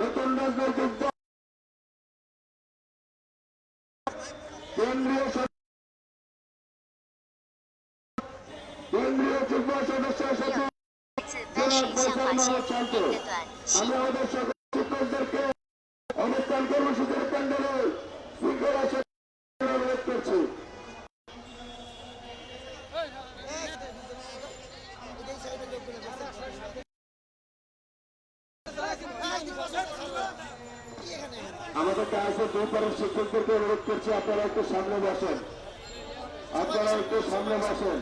নতুন রাজনৈতিক দল কেন্দ্রীয় যুগ্ম সদস্য সচিব আমি আমাদের সকল শিক্ষকদেরকে অনুষ্ঠান কর্মসূচির প্যান্ডেলে শৃঙ্খলা অনুরোধ করছি। আমাদের কাছে দুই পারের শিক্ষকদেরকে অনুরোধ করছি, আপনারা একটু সামনে বসেন, আপনারা একটু সামনে বসেন।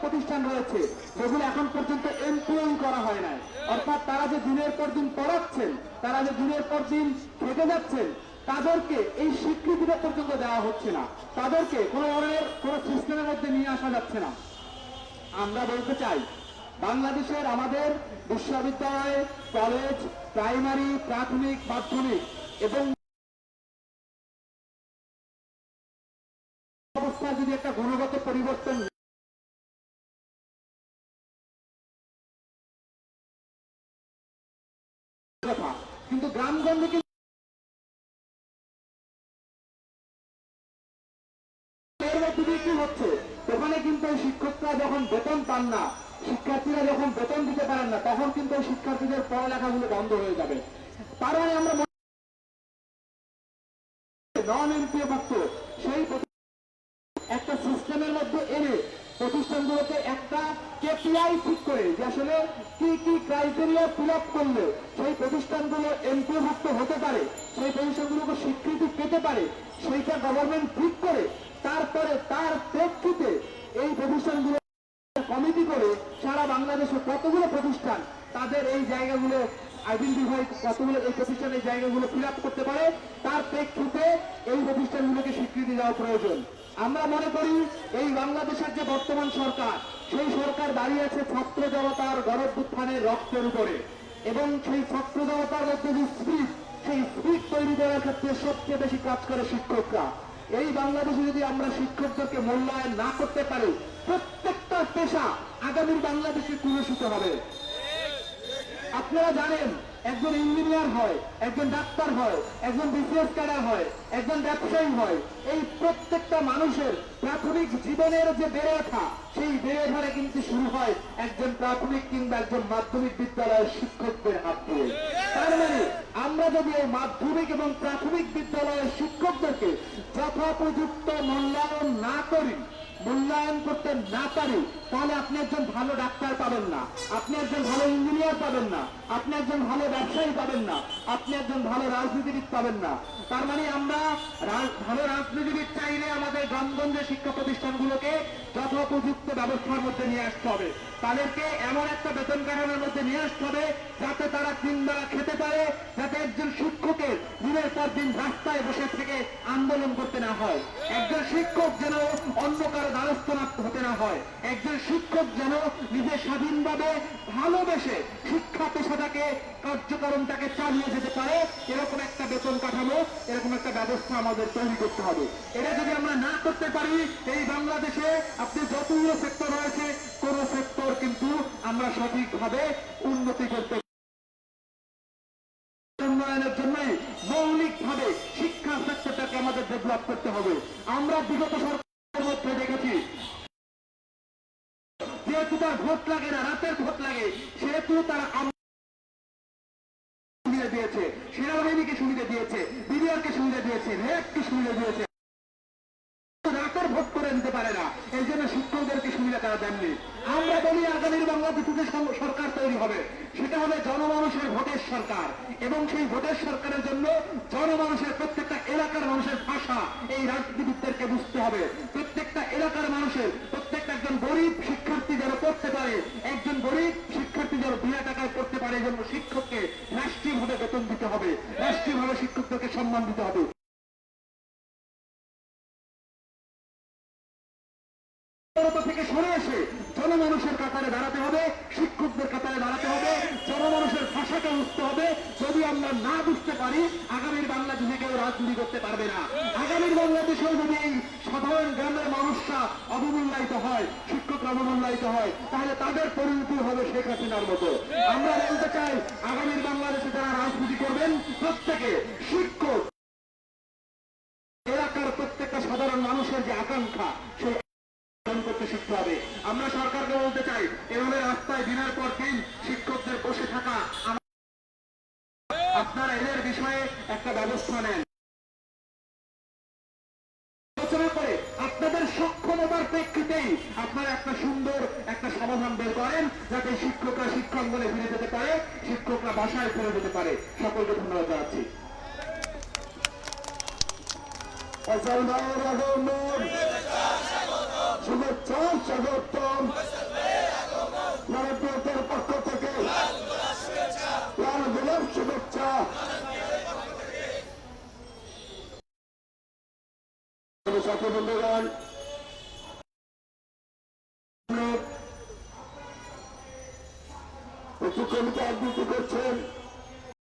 প্রতিষ্ঠান রয়েছে যেগুলো এখন পর্যন্ত এমপিওই করা হয় নাই, অর্থাৎ তারা যে দিনের পর দিন পড়াচ্ছেন, তারা যে দিনের পর দিন খেটে যাচ্ছেন, তাদেরকে এই স্বীকৃতিটা পর্যন্ত দেওয়া হচ্ছে না, তাদেরকে কোনো ধরনের কোনো সিস্টেমের মধ্যে নিয়ে আসা যাচ্ছে না। আমরা বলতে চাই, বাংলাদেশের আমাদের বিশ্ববিদ্যালয়, কলেজ, প্রাইমারি, প্রাথমিক, মাধ্যমিক এবং অবস্থায় যদি একটা গুণগত পরিবর্তন কথা, কিন্তু গ্রামগঞ্জে কি হচ্ছে, ওখানে কিন্তু শিক্ষকরা যখন বেতন পান না, শিক্ষার্থীরা যখন বেতন দিতে পারেন না, তখন কিন্তু শিক্ষার্থীদের পড়ালেখাগুলো বন্ধ হয়ে যাবে। তার মানে আমরা নন এমপিওভুক্ত সেই একটা সিস্টেমের মধ্যে এনে প্রতিষ্ঠানগুলোকে একটা কেপিআই ঠিক করে যে আসলে কি কি ক্রাইটেরিয়া ফিল আপ করলে সেই প্রতিষ্ঠানগুলো এমপিওভুক্ত হতে পারে, সেই প্রতিষ্ঠানগুলোকে স্বীকৃতি পেতে পারে, সেইটা গভর্নমেন্ট ঠিক করে তারপরে তার প্রেক্ষিতে এই প্রতিষ্ঠানগুলো কমিটি করে সারা বাংলাদেশে কতগুলো প্রতিষ্ঠান তাদের এই জায়গাগুলো আইডেন্টিফাই, কতগুলো এই প্রতিষ্ঠান এই জায়গাগুলো ফিল আপ করতে পারে, তার প্রেক্ষিতে এই প্রতিষ্ঠানগুলোকে স্বীকৃতি দেওয়া প্রয়োজন। আমরা মনে করি এই বাংলাদেশের যে বর্তমান সরকার, সেই সরকার দাঁড়িয়ে আছে ছাত্র জনতার গণঅভ্যুত্থানের রক্তের উপরে, এবং সেই ছাত্র জনতার মধ্যে যে স্পিরিট, সেই স্পিরিট তৈরি করার ক্ষেত্রে সবচেয়ে বেশি কাজ করে শিক্ষকরা। এই বাংলাদেশে যদি আমরা শিক্ষকদেরকে মূল্যায়ন না করতে পারি, প্রত্যেকটা পেশা আগামীর বাংলাদেশে কুলুষিত হবে। আপনারা জানেন, একজন ইঞ্জিনিয়ার হয়, একজন ডাক্তার হয়, একজন বিসিএস ক্যাডার হয়, একজন ব্যবসায়ী হয়, এই প্রত্যেকটা মানুষের প্রাথমিক জীবনের যে বেড়ে ওঠা, সেই বেড়ে ওঠাটা কিন্তু শুরু হয় একজন প্রাথমিক কিংবা একজন মাধ্যমিক বিদ্যালয়ের শিক্ষকদের হাত দিয়ে। তার মানে আমরা যদি এই মাধ্যমিক এবং প্রাথমিক বিদ্যালয়ের শিক্ষকদেরকে যথোপযুক্ত মূল্যায়ন না করি, মূল্যায়ন করতে না পারি, তাহলে আপনি একজন ভালো ডাক্তার পাবেন না, আপনি একজন ভালো ইঞ্জিনিয়ার পাবেন না, আপনি একজন ভালো ব্যবসায়ী পাবেন না, আপনি একজন ভালো রাজনীতিবিদ পাবেন না। তার মানে আমরা ভালো রাজনীতিবিদ চাইলে আমাদের গ্রামগঞ্জের শিক্ষা প্রতিষ্ঠানগুলোকে যথোপযুক্ত ব্যবস্থার মধ্যে নিয়ে আসতে হবে, তাদেরকে এমন একটা বেতন কাঠামোর মধ্যে নিয়ে আসতে হবে যাতে তারা 3 বেলা খেতে পারে, যাতে একজন শিক্ষকের দিনের পর দিন রাস্তায় বসে থেকে আন্দোলন করতে না হয়, একজন শিক্ষক যেন অন্য কারো দ্বারস্থ হতে না হয়, একজন শিক্ষক যেন নিজে স্বাধীনভাবে ভালোবেসে শিক্ষা পেশাটাকে কার্যক্রমটাকে চালিয়ে যেতে পারে, এরকম একটা বেতন কাঠামো, এরকম একটা ব্যবস্থা আমাদের তৈরি করতে হবে। এটা যদি আমরা না করতে পারি, এই বাংলাদেশে আপনি যতগুলো সেক্টর রয়েছে, কোন সেক্টর কিন্তু আমরা সঠিকভাবে উন্নতি করতে উন্নয়নের জন্য মৌলিকভাবে শিক্ষা সেক্টরটাকে আমাদের ডেভেলপ করতে হবে। আমরা বিগত সরকারের মধ্যে দেখেছি, যেহেতু তার ভোট লাগে না, রাতের ভোট লাগে, সেহেতু তারা সুবিধা দিয়েছে, সেনাবাহিনীকে সুবিধা দিয়েছে, বিডিআরকে সুবিধা দিয়েছে, রেডকে সুবিধা দিয়েছে, রাতের ভোট করে নিতে পারে না, এই জন্য শিক্ষকদেরকে সুবিধা তারা দেননি। আমরা বলি আগামীর বাংলাদেশে সরকার তৈরি হবে, সেটা হবে জনমানুষের ভোটের সরকার, এবং সেই ভোটের সরকারের জন্য জনমানুষের প্রত্যেকটা এলাকার মানুষের ভাষা এই রাজনীতিবিদদেরকে বুঝতে হবে। প্রত্যেকটা এলাকার মানুষের, প্রত্যেকটা একজন গরিব শিক্ষার্থী যেন পড়তে পারে, একজন গরিব শিক্ষার্থী যেন বিনা টাকায় পড়তে পারে, এই জন্য শিক্ষককে রাষ্ট্রীয়ভাবে বেতন দিতে হবে, রাষ্ট্রীয়ভাবে শিক্ষকদেরকে সম্মান দিতে হবে। থেকে সরে এসে জনমানুষের কাতারে দাঁড়াতে হবে, শিক্ষকদের কাতারে দাঁড়াতে হবে, জনমানুষের ভাষাকে বুঝতে হবে। যদি আমরা না বুঝতে পারি, আগামীর বাংলাদেশে কেউ রাজনীতি করতে পারবে না। আগামীর বাংলাদেশেও যদি এই সাধারণ গ্রামের মানুষরা অবমূল্যায়িত হয়, শিক্ষকরা অবমূল্যায়িত হয়, তাহলে তাদের পরিণতি হবে শেখ হাসিনার মতো। আমরা বলতে চাই, আগামীর বাংলাদেশে যারা রাজনীতি করবেন, প্রত্যেকে শিক্ষক, এলাকার প্রত্যেকটা সাধারণ মানুষের যে আকাঙ্ক্ষা, সেই করতে শিখতে হবে। আমরা সরকারকে বলতে চাই, এভাবে রাস্তায় দিনের পর দিন শিক্ষকদের বসে থাকা, আপনারা এদের বিষয়ে একটা ব্যবস্থা নেন। আলোচনা করে আপনাদের সক্ষমতার প্রেক্ষিতেই আপনারা একটা সুন্দর একটা সমাধান বের করেন, যাতে শিক্ষকরা শিক্ষাঙ্গনে ফিরে যেতে পারে, শিক্ষকরা বাসায় ফিরে যেতে পারে। সকলকে ধন্যবাদ জানাচ্ছি। শুভেচ্ছা, স্বাগতম। নারকেলের পক্ষ থেকে লাল গোলাপ শুভেচ্ছা। সাথী বন্ধুগণ, একটি কবিতা আবৃত্তি করছেন